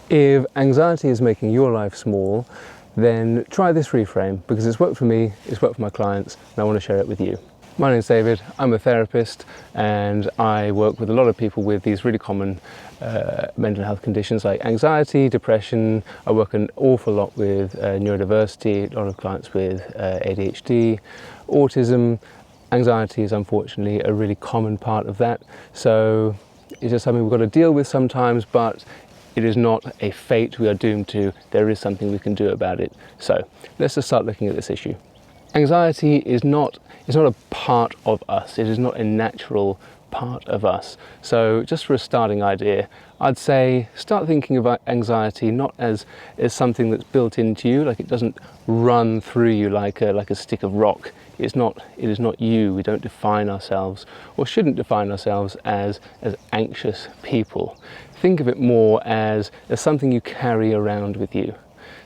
If anxiety is making your life small, then try this reframe, because it's worked for me, it's worked for my clients, and I want to share it with you. My name's David, I'm a therapist, and I work with a lot of people with these really common mental health conditions like anxiety, depression. I work an awful lot with neurodiversity, a lot of clients with ADHD, autism. Anxiety is unfortunately a really common part of that, so it's just something we've got to deal with sometimes, but it is not a fate we are doomed to. There is something we can do about it. So let's just start looking at this issue. Anxiety is not a part of us. It is not a natural part of us. So just for a starting idea, I'd say start thinking about anxiety not as something that's built into you, like it doesn't run through you like a stick of rock. It is not you. We don't define ourselves, or shouldn't define ourselves as anxious people. Think of it more as something you carry around with you.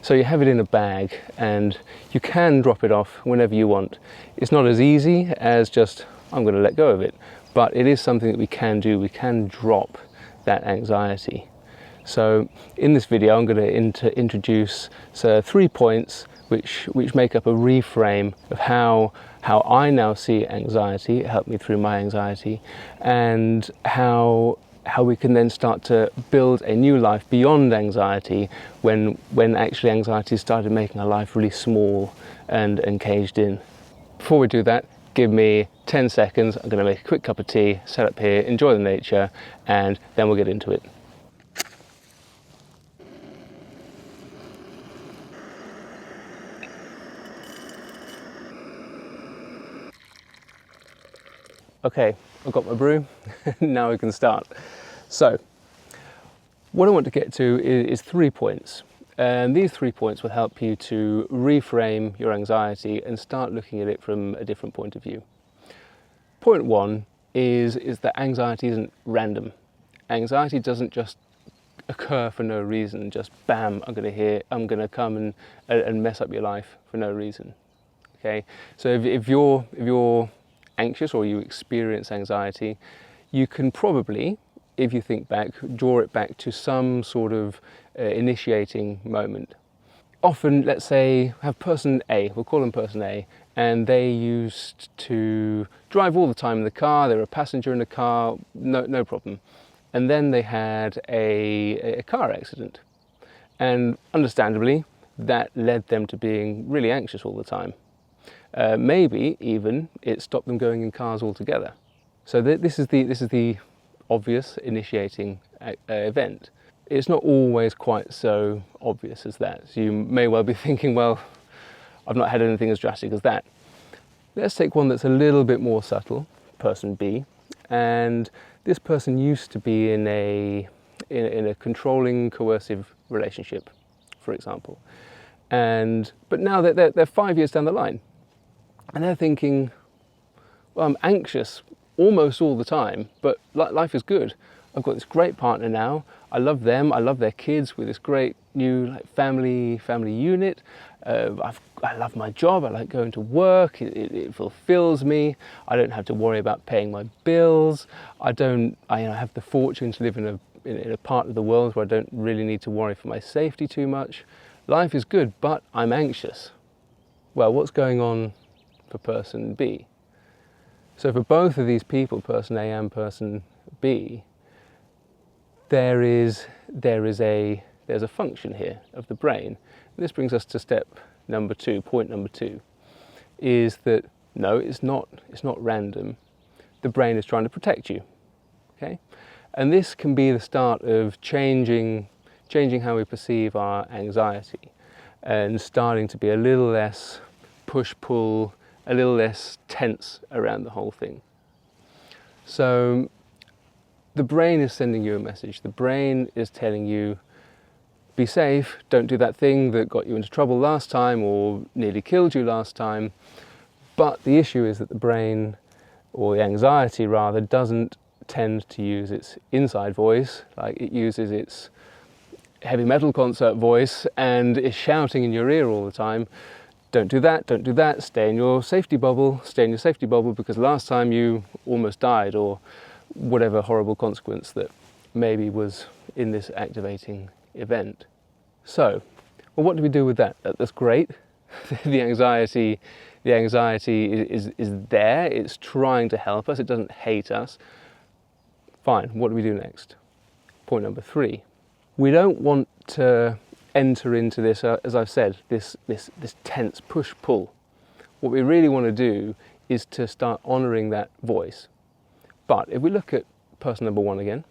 So you have it in a bag and you can drop it off whenever you want. It's not as easy as just, I'm going to let go of it, but it is something that we can do. We can drop that anxiety. So in this video, I'm going to introduce 3 points which make up a reframe of how I now see anxiety. It helped me through my anxiety, and how we can then start to build a new life beyond anxiety when actually anxiety started making our life really small and caged in. Before we do that, give me 10 seconds. I'm going to make a quick cup of tea, set up here, enjoy the nature, and then we'll get into it. Okay, I've got my brew, now we can start. So, what I want to get to is 3 points, and these 3 points will help you to reframe your anxiety and start looking at it from a different point of view. Point 1 is that anxiety isn't random. Anxiety doesn't just occur for no reason, just bam, I'm going to come and mess up your life for no reason. Okay, so if you're anxious or you experience anxiety, you can probably, if you think back, draw it back to some sort of initiating moment. Often, let's say, have person A, we'll call them person A, and they used to drive all the time in the car, they were a passenger in the car, no problem. And then they had a car accident. And understandably, that led them to being really anxious all the time. Maybe even it stopped them going in cars altogether. So this is the obvious initiating event. It's not always quite so obvious as that. So you may well be thinking, well, I've not had anything as drastic as that. Let's take one that's a little bit more subtle, person B, and this person used to be in a controlling, coercive relationship, for example. But now they're 5 years down the line. And they're thinking, well, I'm anxious almost all the time, but life is good. I've got this great partner now. I love them. I love their kids with this great new family unit. I love my job. I like going to work. It fulfills me. I don't have to worry about paying my bills. I have the fortune to live in a part of the world where I don't really need to worry for my safety too much. Life is good, but I'm anxious. Well, what's going on for person B? So for both of these people, person A and person B, there's a function here of the brain. And this brings us to step number 2, point number 2, is that no, it's not random. The brain is trying to protect you. Okay? And this can be the start of changing how we perceive our anxiety and starting to be a little less push-pull, a little less tense around the whole thing. So the brain is sending you a message. The brain is telling you, be safe, don't do that thing that got you into trouble last time or nearly killed you last time. But the issue is that the brain, or the anxiety rather, doesn't tend to use its inside voice. Like, it uses its heavy metal concert voice and is shouting in your ear all the time, don't do that, stay in your safety bubble, because last time you almost died, or whatever horrible consequence that maybe was in this activating event. So, well, what do we do with that? That's great. The anxiety is there. It's trying to help us. It doesn't hate us. Fine. What do we do next? Point number 3. We don't want to enter into this, as I've said, this tense push-pull. What we really want to do is to start honouring that voice. But if we look at person number 1 again,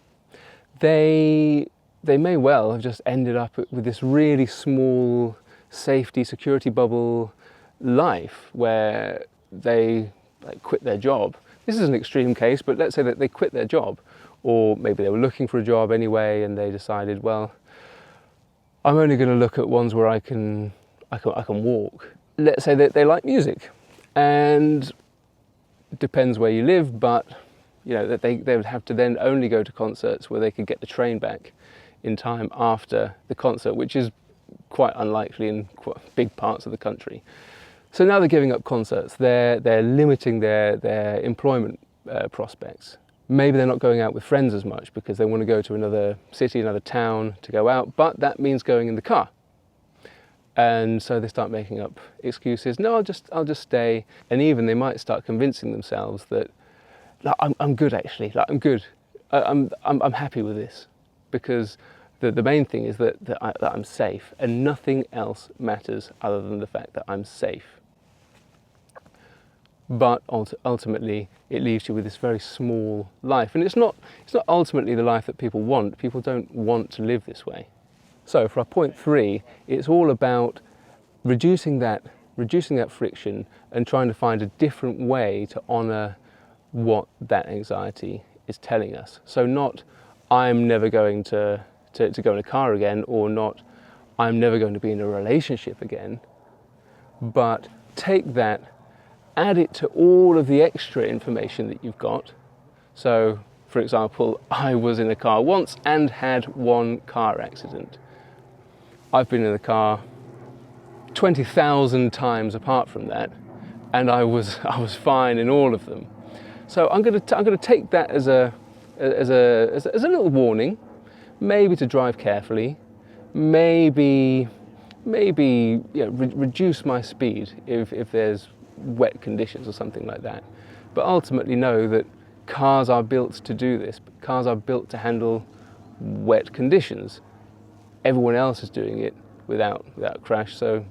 they may well have just ended up with this really small safety, security bubble life where they quit their job. This is an extreme case, but let's say that they quit their job, or maybe they were looking for a job anyway and they decided, well, I'm only going to look at ones where I can walk. Let's say that they like music, and it depends where you live, but you know that they would have to then only go to concerts where they could get the train back in time after the concert, which is quite unlikely in quite big parts of the country. So now they're giving up concerts. They're limiting their employment prospects. Maybe they're not going out with friends as much because they want to go to another city, another town to go out, but that means going in the car. And so they start making up excuses. No, I'll just stay. And even they might start convincing themselves that I'm good actually. I'm good. I'm happy with this, because the main thing is that I'm safe, and nothing else matters other than the fact that I'm safe. But ultimately, it leaves you with this very small life, and it's not ultimately the life that people want. People don't want to live this way. So for our point 3, it's all about reducing that friction and trying to find a different way to honour what that anxiety is telling us. So not, I'm never going to go in a car again, or not, I'm never going to be in a relationship again, but take that, add it to all of the extra information that you've got. So, for example, I was in a car once and had 1 car accident. I've been in the car 20,000 times apart from that, and I was fine in all of them. So I'm going to take that as a little warning, maybe to drive carefully, maybe reduce my speed if there's wet conditions or something like that. But ultimately know that cars are built to do this. Cars are built to handle wet conditions. Everyone else is doing it without crash, so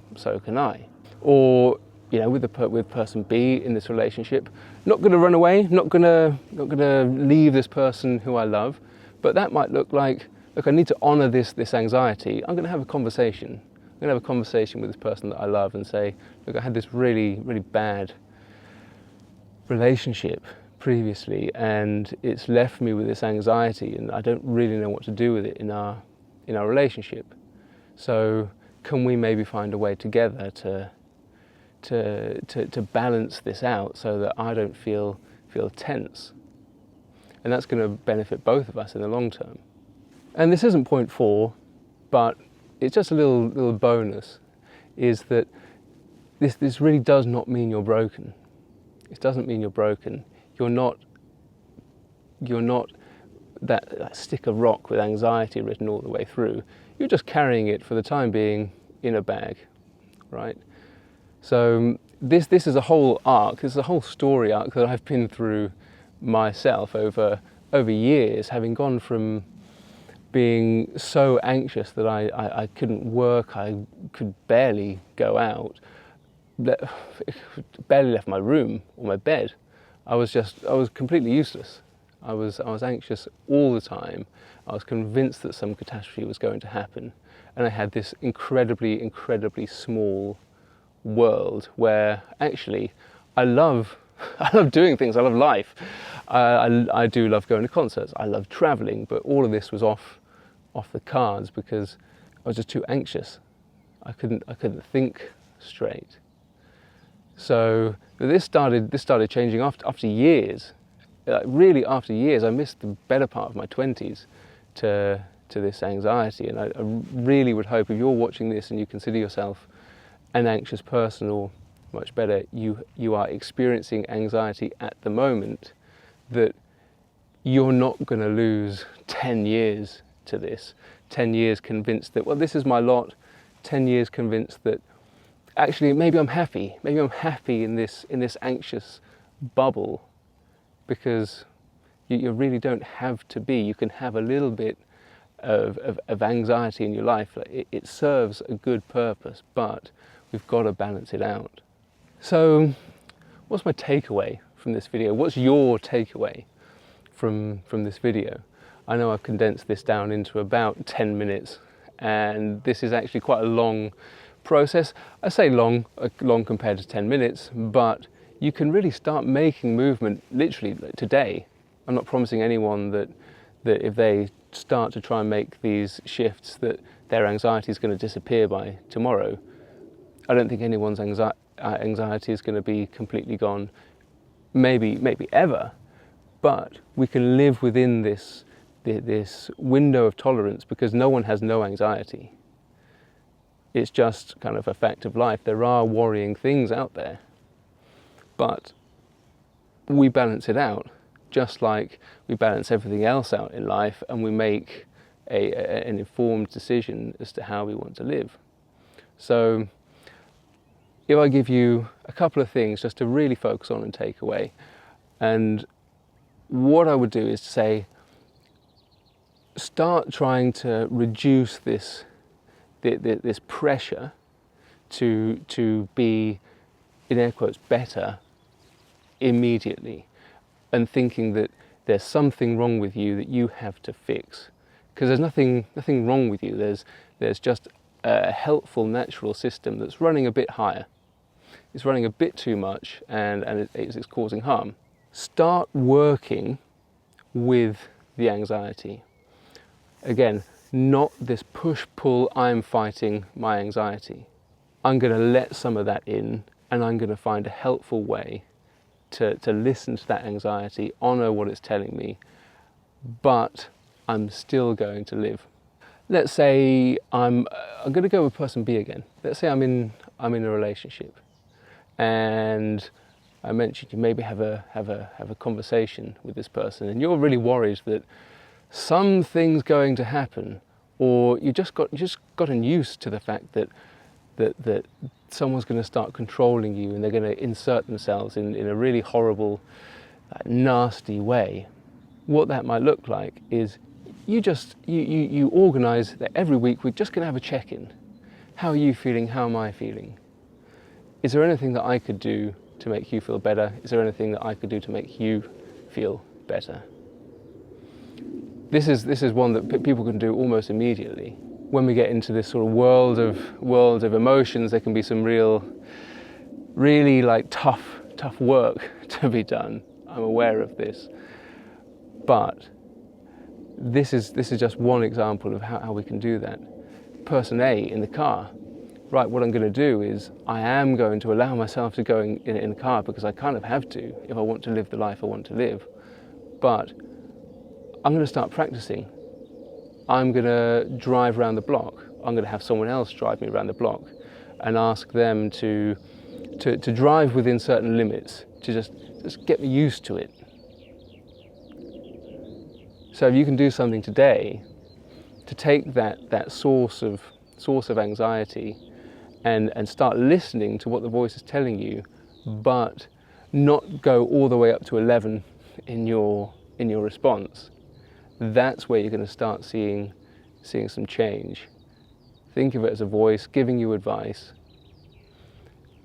can I. Or with person B in this relationship, not going to run away, not going to leave this person who I love, but that might look like, look, I need to honour this anxiety. I'm going to have a conversation. I'm going to have a conversation with this person that I love and say, look, I had this really, really bad relationship previously, and it's left me with this anxiety, and I don't really know what to do with it in our relationship. So can we maybe find a way together to balance this out so that I don't feel tense? And that's going to benefit both of us in the long term. And this isn't point 4, but it's just a little bonus, is that this really does not mean you're broken. It doesn't mean you're broken. You're not that stick of rock with anxiety written all the way through. You're just carrying it for the time being in a bag, right? So this is a whole arc, this is a whole story arc that I've been through myself over years, having gone from being so anxious that I couldn't work, I could barely go out, barely left my room or my bed. I was completely useless. I was anxious all the time. I was convinced that some catastrophe was going to happen, and I had this incredibly, incredibly small world where actually I love doing things. I love life. I do love going to concerts. I love traveling, but all of this was off the cards because I was just too anxious. I couldn't think straight. So this started changing after years. Really after years. I missed the better part of my 20s to this anxiety, and I really would hope if you're watching this and you consider yourself an anxious person, or much better, you are experiencing anxiety at the moment, that you're not going to lose 10 years to this. 10 years convinced that, well, this is my lot, 10 years convinced that actually maybe I'm happy in this anxious bubble, because you really don't have to be. You can have a little bit of anxiety in your life. It serves a good purpose, but we've got to balance it out. So what's my takeaway from this video? What's your takeaway from this video? I know I've condensed this down into about 10 minutes, and this is actually quite a long process. I say long compared to 10 minutes, but you can really start making movement literally today. I'm not promising anyone that if they start to try and make these shifts that their anxiety is going to disappear by tomorrow. I don't think anyone's anxiety is going to be completely gone, maybe ever, but we can live within this window of tolerance, because no one has no anxiety. It's just kind of a fact of life. There are worrying things out there, but we balance it out, just like we balance everything else out in life, and we make an informed decision as to how we want to live. So if I give you a couple of things just to really focus on and take away, and what I would do is to say, start trying to reduce this pressure to be, in air quotes, better immediately, and thinking that there's something wrong with you that you have to fix, because there's nothing wrong with you. There's just a helpful natural system that's running a bit higher. It's running a bit too much, and it's causing harm. Start working with the anxiety. Again, not this push-pull, I'm fighting my anxiety. I'm going to let some of that in, and I'm going to find a helpful way to listen to that anxiety, honour what it's telling me, but I'm still going to live. Let's say I'm going to go with person B again. Let's say I'm in a relationship, and I mentioned you maybe have a conversation with this person, and you're really worried that something's going to happen, or you just gotten used to the fact that someone's going to start controlling you, and they're going to insert themselves in a really horrible, nasty way. What that might look like is you organise that every week we're just going to have a check-in. How are you feeling? How am I feeling? Is there anything that I could do to make you feel better? Is there anything that I could do to make you feel better? This is one that people can do almost immediately. When we get into this sort of world of emotions, there can be some really like tough work to be done. I'm aware of this, but this is just one example of how we can do that. Person A in the car. Right, what I'm going to do is I am going to allow myself to go in the car, because I kind of have to if I want to live the life I want to live. But I'm going to start practicing. I'm going to drive around the block. I'm going to have someone else drive me around the block and ask them to drive within certain limits, to just get me used to it. So if you can do something today to take that source of anxiety and start listening to what the voice is telling you, but not go all the way up to 11 in your response, that's where you're going to start seeing some change. Think of it as a voice giving you advice,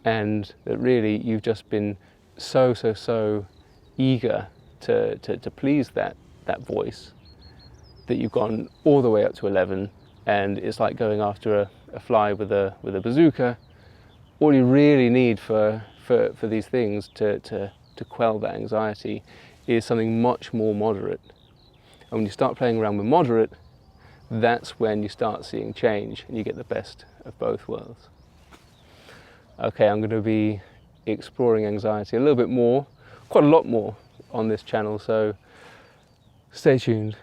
and that really you've just been so eager to please that voice that you've gone all the way up to 11, and it's like going after a fly with a bazooka. All you really need for these things to quell that anxiety is something much more moderate. And when you start playing around with moderate, that's when you start seeing change, and you get the best of both worlds. Okay, I'm going to be exploring anxiety a little bit more, quite a lot more on this channel, so stay tuned.